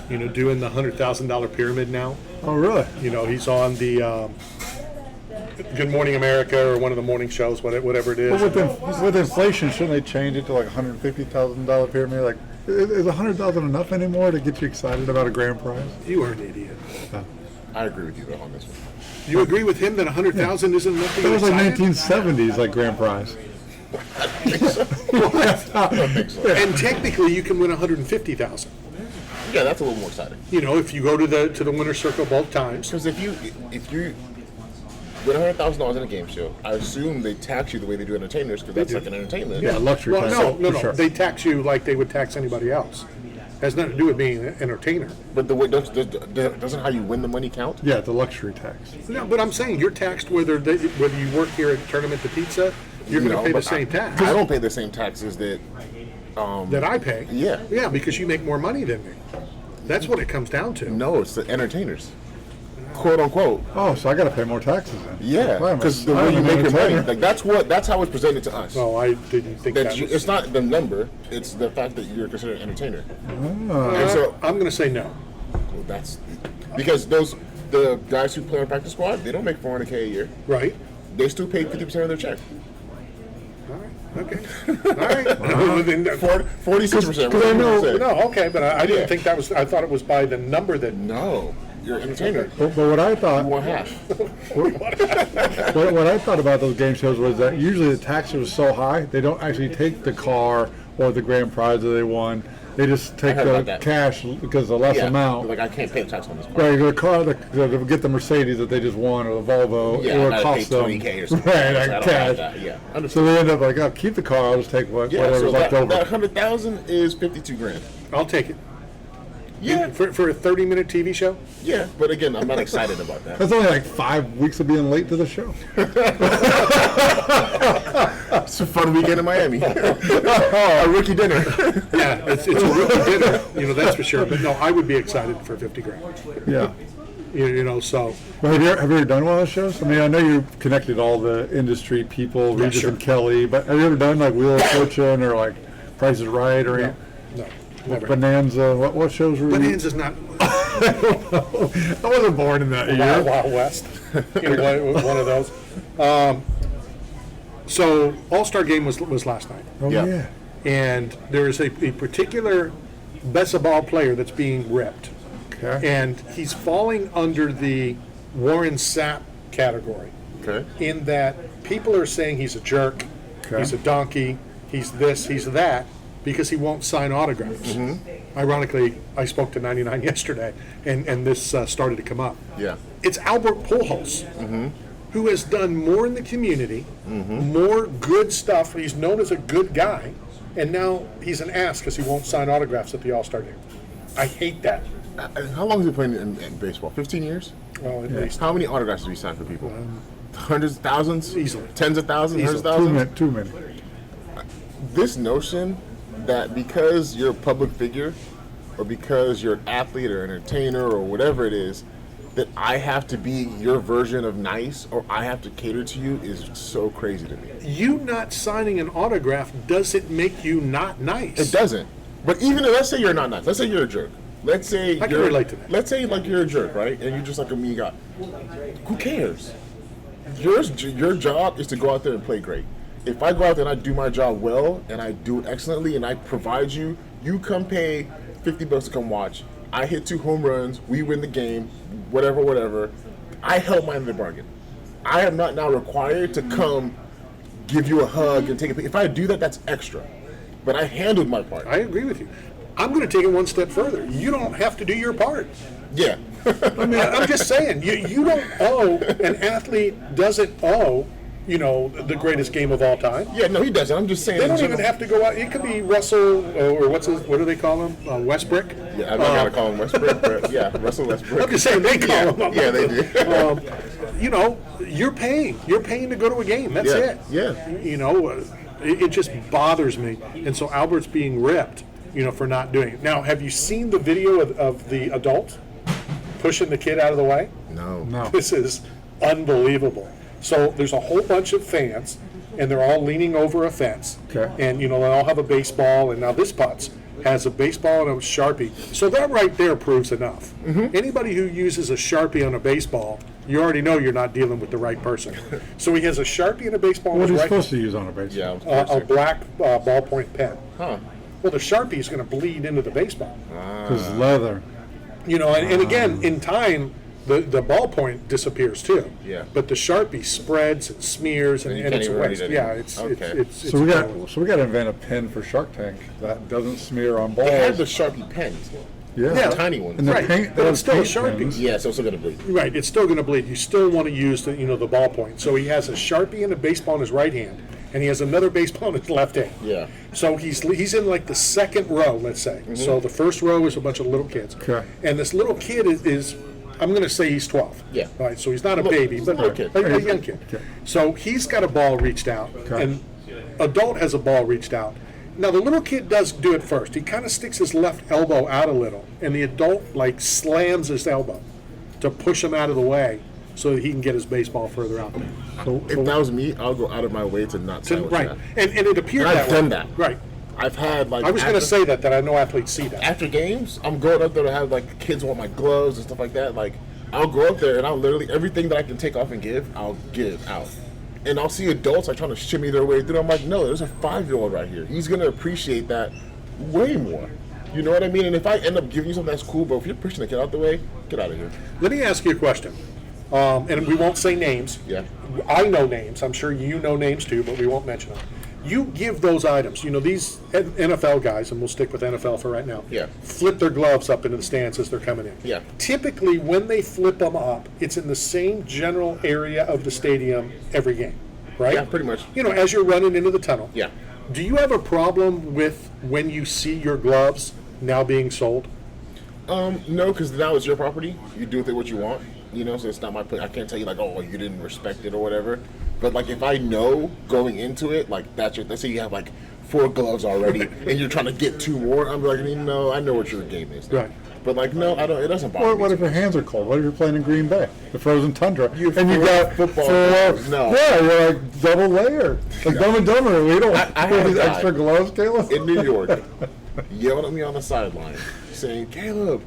doing the $100,000 pyramid now. Oh, really? He's on the Good Morning America or one of the morning shows, whatever it is. Well, with inflation, shouldn't they change it to like $150,000 pyramid? Like, is $100,000 enough anymore to get you excited about a grand prize? You are an idiot. I agree with you though on this one. You agree with him that $100,000 isn't enough to That get was like excited? 1970s, like grand prize. I don't think so. And technically, you can win $150,000. Yeah, that's a little more exciting. If you go to the winner's circle both times. Because if you win $100,000 in a game show, I assume they tax you the way they do entertainers because that's like an entertainment. Yeah, luxury Well, tax. no. Sure. They tax you like they would tax anybody else. Has nothing to do with being an entertainer. But the way doesn't how you win the money count? Yeah, the luxury tax. No, but I'm saying you're taxed whether you work here at Tournament to Pizza, you're going to pay the same tax. I don't pay the same taxes that I pay. Yeah. Yeah, because you make more money than me. That's what it comes down to. No, it's the entertainers, quote unquote. Oh, so I got to pay more taxes then? Yeah, because the way you make your money, like that's how it's presented to us. No, I didn't think that. It's not the number; it's the fact that you're considered an entertainer. Oh. So I'm going to say no. well, that's because the guys who play on practice squad, they don't make $400K a year. Right? They still pay 50% of their check. All right. Okay. All right. 46%. No, okay, but I didn't think that was. I thought it was by the number that. No, you're an entertainer. But what I thought, You want half. what I thought about those game shows was that usually the tax was so high, they don't actually take the car or the grand prize that they won. They just take heard about the that. cash because the less amount. Like I can't pay the tax on this. Right, the car to get the Mercedes that they just won or the Volvo, Yeah, it I would gotta cost pay them. $20K or something. Right, So I like don't have cash. that. Yeah, So understood. they end up like, I'll keep the car, I'll just take whatever's So left over. that 100,000 is 52 grand. I'll take it. Yeah, For a 30-minute TV show. yeah, but again, I'm not excited about that. That's only like 5 weeks of being late to the show. It's a fun weekend in Miami. A rookie dinner. Yeah, it's a rookie dinner. That's for sure. But no, I would be excited for 50 grand. Yeah. So. Well, have you ever done one of those shows? I mean, I know you connected all the industry people, Regis sure. and Kelly, but have you ever done like Wheel of Fortune or like Price is Right or No, never. Bonanza? What shows were you? Bonanza's not. I wasn't born in that year. Wild West. One of those. So All-Star Game was last night, Oh Yeah. yeah. and there is a particular best of ball player that's being ripped, Okay. and he's falling under the Warren Sapp category. Okay. In that people are saying he's a jerk, Okay. he's a donkey, he's this, he's that, because he won't sign autographs. Ironically, I spoke to 99 yesterday, and this started to come up. Yeah. It's Albert Pujols, who has done more in the community, more good stuff. He's known as a good guy, and now he's an ass because he won't sign autographs at the All-Star Game. I hate that. How long has he played in baseball? 15 years? Well, at least. How many autographs have you signed for people? Hundreds, thousands? Easily. Tens of thousands? Easily. Hundreds of thousands? Too many. This notion that because you're a public figure or because you're an athlete or entertainer or whatever it is, that I have to be your version of nice or I have to cater to you is so crazy to me. You not signing an autograph doesn't make you not nice. It doesn't. But even if, let's say you're not nice. Let's say you're a jerk. Let's say I can relate to that. Let's say like you're a jerk, right? And you're just like a mean guy. Who cares? Your job is to go out there and play great. If I go out there and I do my job well and I do it excellently and I provide you, you come pay $50 to come watch. I hit 2 home runs, we win the game, whatever. I held my end of the bargain. I am not now required to come give you a hug and take a picture. If I do that, that's extra. But I handled my part. I agree with you. I'm going to take it one step further. You don't have to do your part. Yeah. I'm just saying, you don't owe, an athlete doesn't owe, the greatest game of all time. Yeah, no, he doesn't. I'm just saying. They in don't even general. have to go out. It could be Russell, or what do they call him? Westbrook? Yeah, I'm not going to call him Westbrook, but yeah, Russell Westbrook. I'm just saying they call him. Yeah, they do. You're paying. You're paying to go to a game. That's it. Yeah. It just bothers me. And so Albert's being ripped, for not doing it. Now, have you seen the video of the adult pushing the kid out of the way? No. This is unbelievable. So there's a whole bunch of fans, and they're all leaning over a fence. Okay. And, they all have a baseball, and now this putts. has a baseball and a Sharpie. So that right there proves enough. Anybody who uses a Sharpie on a baseball, you already know you're not dealing with the right person. So he has a Sharpie and a baseball. What are in you his right supposed to use on a baseball? Yeah, I was gonna a say. black ballpoint pen. Huh. Well, the Sharpie is going to bleed into the baseball. Because leather. You know, and again, in time, the ballpoint disappears too. Yeah. But the Sharpie spreads and smears, and, And you and can't it's a even read waste. it Yeah, anymore. it's Okay. it's So we it's got to invent a pen for Shark Tank that doesn't smear on balls. They had the Sharpie pens. yeah. Tiny ones. And the Right, paint, but it's still a paint Sharpie. pens. Yeah, so it's still gonna bleed. right. It's still going to bleed. You still want to use the the ballpoint. So he has a Sharpie and a baseball in his right hand, and he has another baseball in his left hand. Yeah. So he's in like the second row, let's say. So the first row is a bunch of little kids. Okay. And this little kid is I'm going to say he's 12. Yeah. All right. So he's not a Little- baby, he's a but little kid. a young kid. Okay. So he's got a ball reached out, Okay. and adult has a ball reached out. Now the little kid does do it first. He kind of sticks his left elbow out a little, and the adult like slams his elbow to push him out of the way so that he can get his baseball further out there. If that was me, I'll go out of my way to not sandwich Right. that. And it appeared And that I've way. done that. Right. I've had like I was going to say that I know athletes see that. after games, I'm going up there to have like kids want my gloves and stuff like that. Like I'll go up there and I'll literally everything that I can take off and give, I'll give out. And I'll see adults like trying to shimmy their way through. I'm like, no, there's a 5-year-old right here. He's gonna appreciate that way more. You know what I mean? And if I end up giving you something that's cool, but if you're pushing the kid out the way, get out of here. Let me ask you a question. And we won't say names. Yeah. I know names. I'm sure you know names too, but we won't mention them. You give those items. These NFL guys, and we'll stick with NFL for right now. Yeah. Flip their gloves up into the stands as they're coming in. Yeah. Typically, when they flip them up, it's in the same general area of the stadium every game, right? Yeah, pretty much. As you're running into the tunnel. Yeah. Do you have a problem with when you see your gloves now being sold? No, because now it's your property. You do with it what you want. So it's not my place. I can't tell you like, oh, you didn't respect it or whatever. But like, if I know going into it, like let's say you have like 4 gloves already, and you're trying to get 2 more, I'm like, I know what your game is. Right. But like, no, I don't. It doesn't bother Or me. what too if your much. hands are cold? What if you're playing in Green Bay, the frozen tundra, You and you four got football 4? gloves. No. Yeah, you're like double layer, like Dumb and Dumber. We don't I put had a these guy extra gloves, Caleb. in New York yelling at me on the sideline, saying, "Caleb,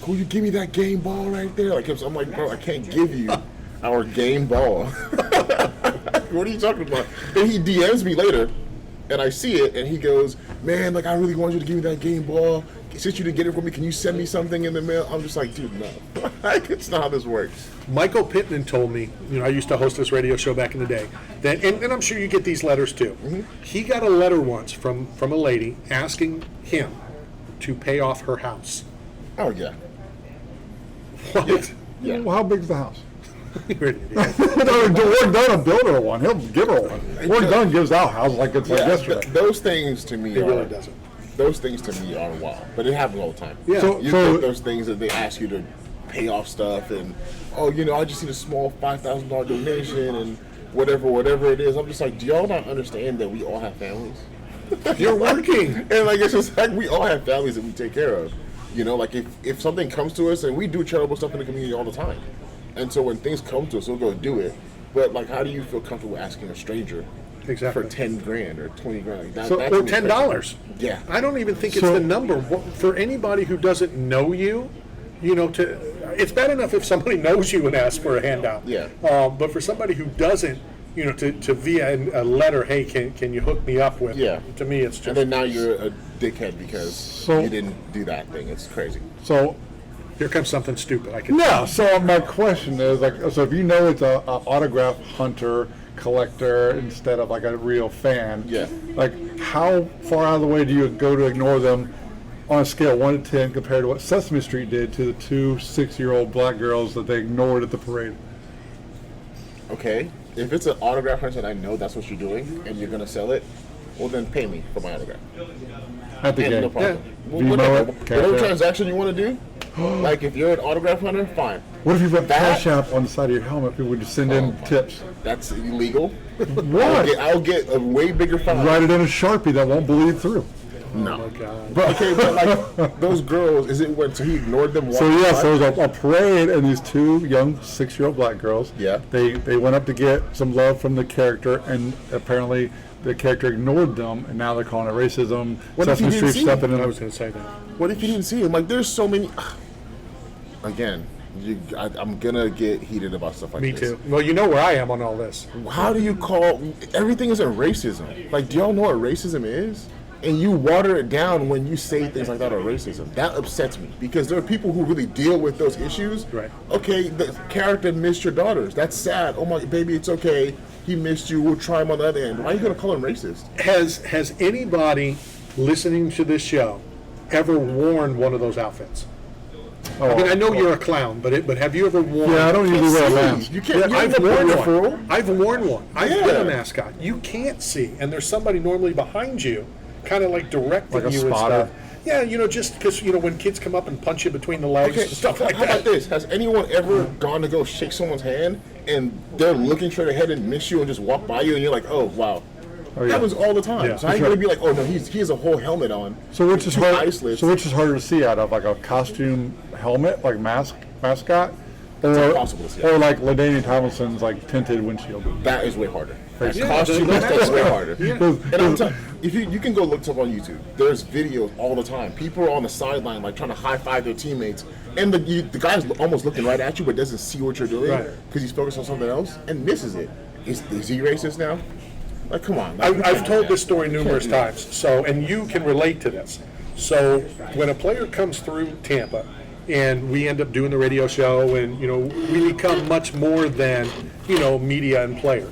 could you give me that game ball right there?" Like, I'm like, bro, I can't give you our game ball. What are you talking about? And he DMs me later, and I see it, and he goes, "Man, like I really want you to give me that game ball. Since you didn't get it from me, can you send me something in the mail?" I'm just like, dude, no. Like, it's not how this works. Michael Pittman told me, I used to host this radio show back in the day, that, and I'm sure you get these letters too. He got a letter once from a lady asking him to pay off her house. Oh yeah, What? yeah. Well, how big's the house? You're an idiot. Work done, build her one. He'll give her one. Work done gives out houses like it's like Yeah, yesterday. those things to me It are really doesn't. those things to me are wild, but it happens all the time. Yeah. So- You get those things that they ask you to pay off stuff, and I just need a small $5,000 donation and whatever it is. I'm just like, do y'all not understand that we all have families? You're working. And like, it's just like we all have families that we take care of. Like if something comes to us, and we do charitable stuff in the community all the time, and so when things come to us, we'll go do it. But like, how do you feel comfortable asking a stranger Exactly. for 10 grand or 20 grand? Like, So, that's or me crazy. $10. Yeah. I don't even think it's So- the number. For anybody who doesn't know you, it's bad enough if somebody knows you and asks for a handout. Yeah. But for somebody who doesn't, to via a letter, hey, can you hook me up with? Yeah. To me, it's just. And then now you're a dickhead because you didn't do that thing. It's crazy. So Here comes something stupid. I can. no. So my question is so if you know it's a autograph hunter collector instead of like a real fan, Yeah. like how far out of the way do you go to ignore them on a scale of 1 to 10 compared to what Sesame Street did to the 2 6-year-old black girls that they ignored at the parade? Okay. If it's an autograph hunter and I know that's what you're doing and you're gonna sell it, well then pay me for my autograph. At the And game. no problem. Venmo Whatever, it, cash whatever app. transaction you want to do, like if you're an autograph hunter, fine. What if you put That- Cash App on the side of your helmet? People would just send in tips. That's illegal. What? I'll get a way bigger fine. Write it in a Sharpie that won't bleed through. No. Oh my God. But okay, but like those girls, is it when so he ignored them? So walking yes, by? there was a parade, and these two young 6-year-old black girls. Yeah. They went up to get some love from the character, and apparently the character ignored them, and now they're calling it racism. What if he Sesame didn't Street see stepping I in. was going to say that. What if you didn't see him? Like, there's so many. Again, I'm gonna get heated about stuff like Me this. too. Well, you know where I am on all this. How do you call everything isn't racism? Like, do y'all know what racism is? And you water it down when you say things like that are racism. That upsets me because there are people who really deal with those issues. Right. Okay, the character missed your daughters. That's sad. Oh my baby, it's okay. He missed you. We'll try him on the other end. Why are you gonna call him racist? Has anybody listening to this show ever worn one of those outfits? I mean, I know you're a clown, but have you ever worn? Yeah, I don't usually wear a See, mask. you can't. Yeah, you I've ain't worn a one. fool. I've worn one. I've been Yeah. a mascot. You can't see, and there's somebody normally behind you, kind of like directing Like a you and spotter. stuff. Yeah, just because when kids come up and punch you between the legs Okay, and stuff like how about that. this? Has anyone ever gone to go shake someone's hand and they're looking straight ahead and miss you and just walk by you and you're like, oh wow, Oh, yeah. happens all the time. Yeah, so I'm sure. gonna be like, oh no, he has a whole helmet on. So which is Two hard? islets. So which is harder to see out of, like a costume helmet, like mascot, or impossible to see. or like LaDainian Tomlinson's like tinted windshield? That is way harder. As Yeah, costume, that- that's way harder. Yeah. And I'm telling if you can go look up on YouTube, there's videos all the time. People are on the sideline like trying to high five their teammates, and the guy's almost looking right at you but doesn't see what you're doing Right. because he's focused on something else and misses it. Is he racist now? Like, come on. Like, I've told this story numerous times, and you can relate to this. So when a player comes through Tampa, and we end up doing the radio show, and we become much more than media and player.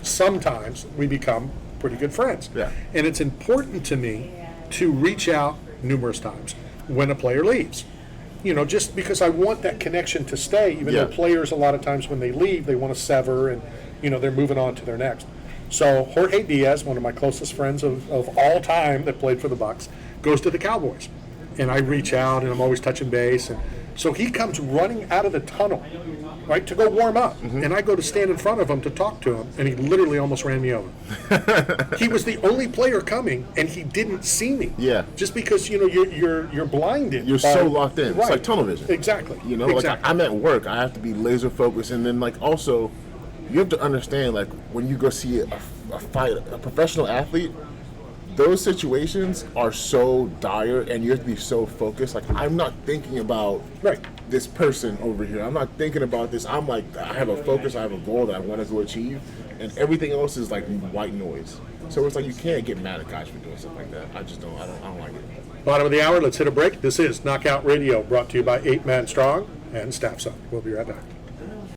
Sometimes we become pretty good friends. Yeah. And it's important to me to reach out numerous times when a player leaves. Just because I want that connection to stay, even Yeah. though players a lot of times when they leave, they want to sever and they're moving on to their next. So Jorge Diaz, one of my closest friends of all time that played for the Bucks, goes to the Cowboys. And I reach out and I'm always touching base. And so he comes running out of the tunnel, right, to go warm up. Mm-hmm. And I go to stand in front of him to talk to him, and he literally almost ran me over. He was the only player coming, and he didn't see me. Yeah. Just because you're blinded. You're by- so locked in. It's Right. like tunnel vision. Exactly. Like exactly. I'm at work, I have to be laser focused, and then like also, you have to understand like when you go see a fight, a professional athlete, those situations are so dire, and you have to be so focused. Like I'm not thinking about Right. this person over here. I'm not thinking about this. I'm like I have a focus, I have a goal that I want to go achieve, and everything else is like white noise. So it's like you can't get mad at guys for doing stuff like that. I just don't. I don't like it. Bottom of the hour, let's hit a break. This is Knockout Radio, brought to you by 8 Man Strong and Staff Up. We'll be right back.